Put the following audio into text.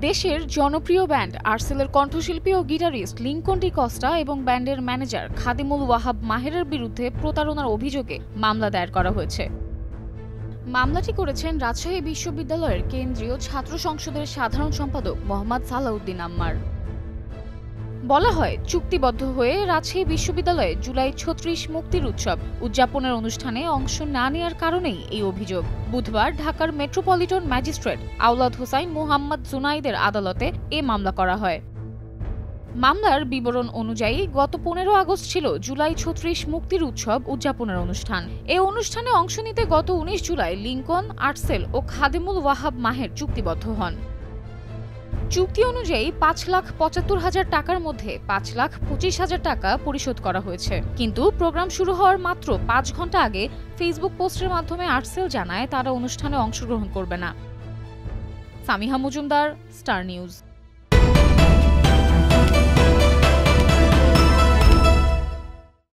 দেশের জনপ্রিয় ব্যান্ড আর্সেলের কণ্ঠশিল্পী ও গিটারিস্ট লিংকন ডি কস্টা এবং ব্যান্ডের ম্যানেজার খাদিমুল ওয়াহাব মাহেরের বিরুদ্ধে প্রতারণার অভিযোগে মামলা দায়ের করা হয়েছে। মামলাটি করেছেন রাজশাহী বিশ্ববিদ্যালয়ের কেন্দ্রীয় ছাত্র সংসদের সাধারণ সম্পাদক মোহাম্মদ সালাউদ্দিন আম্মার। বলা হয়, চুক্তিবদ্ধ হয়ে রাজশাহী বিশ্ববিদ্যালয়ে জুলাই ৩৬ মুক্তির উৎসব উদযাপনের অনুষ্ঠানে অংশ না নেওয়ার কারণেই এই অভিযোগ। বুধবার ঢাকার মেট্রোপলিটন ম্যাজিস্ট্রেট আওলাদ হোসাইন মোহাম্মদ জুনাইদের আদালতে এ মামলা করা হয়। মামলার বিবরণ অনুযায়ী গত ১৫ আগস্ট ছিল জুলাই ৩৬ মুক্তির উৎসব উদযাপনের অনুষ্ঠান। এই অনুষ্ঠানে অংশ নিতে গত ১৯ জুলাই লিংকন, আর্সেল ও খাদিমুল ওয়াহাব মাহের চুক্তিবদ্ধ হন। চুক্তি অনুযায়ী ৫,৭৫,০০০ টাকার মধ্যে ৫,২৫,০০০ টাকা পরিশোধ করা হয়েছে। কিন্তু প্রোগ্রাম শুরু হওয়ার মাত্র ৫ ঘন্টা আগে ফেসবুক পোস্টের মাধ্যমে আর্সেল জানায় তারা অনুষ্ঠানে অংশগ্রহণ করবে না। Samiha Majumdar, star news.